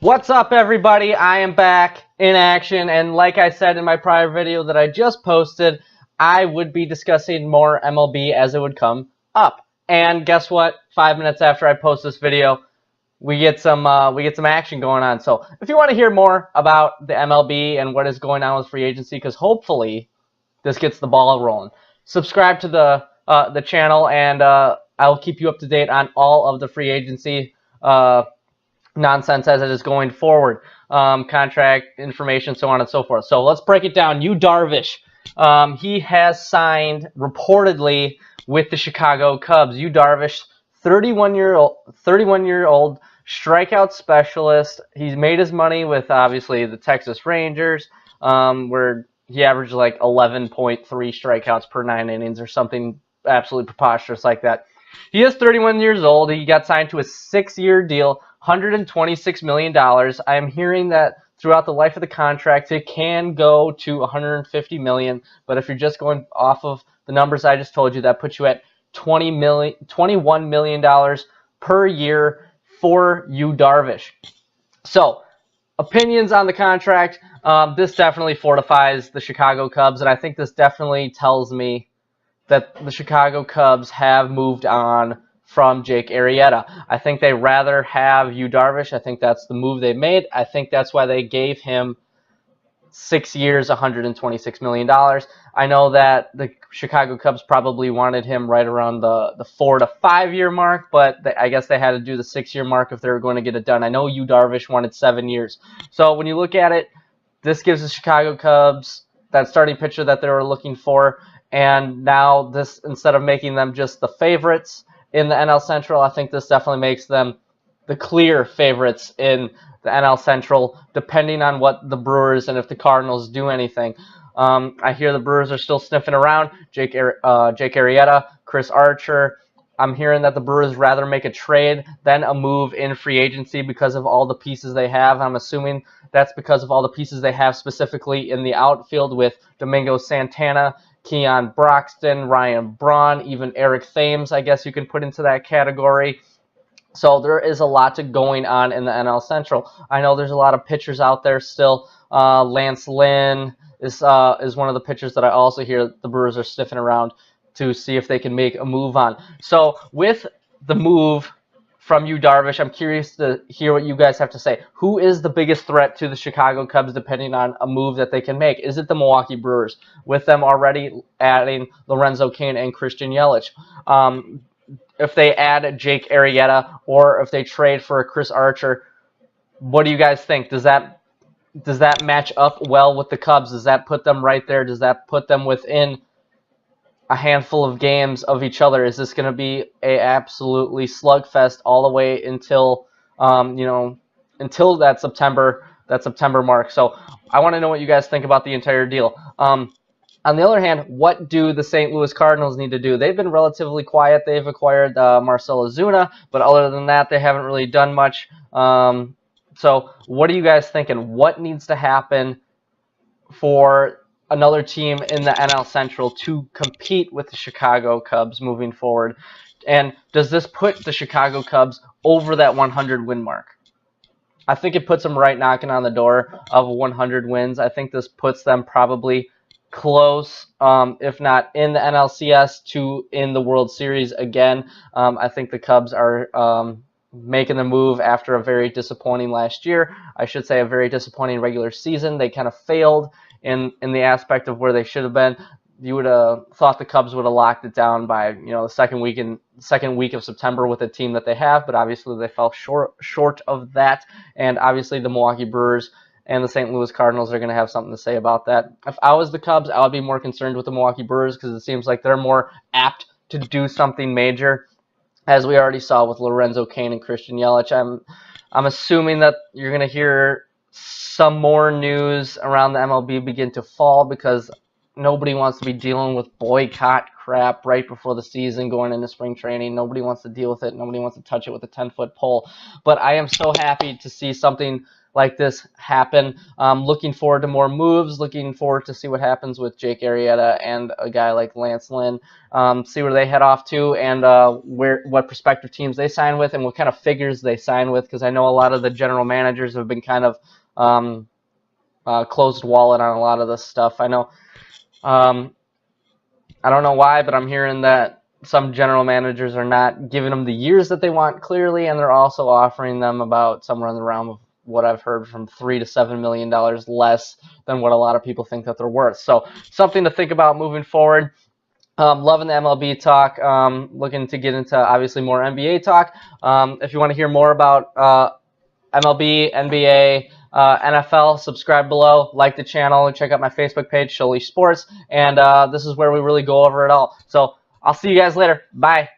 What's up, everybody? I am back in action, and like I said in my prior video that I just posted, I would be discussing more MLB as it would come up. And guess what? 5 minutes after I post this video, we get some action going on. So if you want to hear more about the MLB and what is going on with free agency, because hopefully this gets the ball rolling, subscribe to the channel, and I'll keep you up to date on all of the free agency nonsense as it is going forward, contract information, so on and so forth. So let's break it down. DARVISH, he has signed reportedly with the Chicago Cubs. DARVISH, 31-year-old strikeout specialist. He's made his money with obviously the Texas Rangers, where he averaged like 11.3 strikeouts per 9 innings or something absolutely preposterous like that. He is 31 years old. He got signed to a 6-year deal, $126 million. I am hearing that throughout the life of the contract, it can go to $150 million. But if you're just going off of the numbers I just told you, that puts you at $21 million per year for DARVISH. So, opinions on the contract. This definitely fortifies the Chicago Cubs, and I think this definitely tells me that the Chicago Cubs have moved on from Jake Arrieta. I think they rather have DARVISH. I think that's the move they made. I think that's why they gave him 6 years, $126 million. I know that the Chicago Cubs probably wanted him right around the 4 to 5 year mark, but I guess they had to do the 6-year mark if they were going to get it done. I know DARVISH wanted 7 years. So when you look at it, this gives the Chicago Cubs that starting pitcher that they were looking for. And now this, instead of making them just the favorites in the NL Central, I think this definitely makes them the clear favorites in the NL Central, depending on what the Brewers and if the Cardinals do anything. I hear the Brewers are still sniffing around Jake Arrieta, Chris Archer. I'm hearing that the Brewers rather make a trade than a move in free agency because of all the pieces they have. I'm assuming that's because of all the pieces they have specifically in the outfield with Domingo Santana, Keon Broxton, Ryan Braun, even Eric Thames, I guess you can put into that category. So there is a lot going on in the NL Central. I know there's a lot of pitchers out there still. Lance Lynn is one of the pitchers that I also hear the Brewers are sniffing around to see if they can make a move on. So with the move from DARVISH, I'm curious to hear what you guys have to say. Who is the biggest threat to the Chicago Cubs depending on a move that they can make? Is it the Milwaukee Brewers, with them already adding Lorenzo Cain and Christian Yelich? If they add Jake Arrieta or if they trade for a Chris Archer, what do you guys think? Does that match up well with the Cubs? Does that put them right there? Does that put them within a handful of games of each other? Is this going to be a absolutely slugfest all the way until until that September mark? So I want to know what you guys think about the entire deal. On the other hand, what do the St. Louis Cardinals need to do? They've been relatively quiet. They've acquired Marcell Ozuna, but other than that, they haven't really done much. So what are you guys thinking? What needs to happen for another team in the NL Central to compete with the Chicago Cubs moving forward? And does this put the Chicago Cubs over that 100-win mark? I think it puts them right knocking on the door of 100 wins. I think this puts them probably close, if not in the NLCS, to in the World Series again. I think the Cubs are making the move after a very disappointing last year. I should say a very disappointing regular season. They kind of failed in the aspect of where they should have been. You would have thought the Cubs would have locked it down by the second week of September with the team that they have, but obviously they fell short of that. And obviously the Milwaukee Brewers and the St. Louis Cardinals are going to have something to say about that. If I was the Cubs, I would be more concerned with the Milwaukee Brewers because it seems like they're more apt to do something major, as we already saw with Lorenzo Cain and Christian Yelich. I'm assuming that you're going to hear some more news around the MLB begin to fall because nobody wants to be dealing with boycott crap right before the season going into spring training. Nobody wants to deal with it. Nobody wants to touch it with a 10-foot pole. But I am so happy to see something like this happen. Looking forward to more moves. Looking forward to see what happens with Jake Arrieta and a guy like Lance Lynn. See where they head off to, and what prospective teams they sign with, and what kind of figures they sign with. Because I know a lot of the general managers have been kind of closed wallet on a lot of this stuff. I know. I don't know why, but I'm hearing that some general managers are not giving them the years that they want clearly, and they're also offering them about somewhere in the realm of what I've heard from $3 to $7 million less than what a lot of people think that they're worth. So something to think about moving forward. Loving the MLB talk. Looking to get into obviously more NBA talk. If you want to hear more about MLB, NBA, NFL, subscribe below, like the channel, and check out my Facebook page, 6Yr 126Mil Sports. And this is where we really go over it all. So I'll see you guys later. Bye.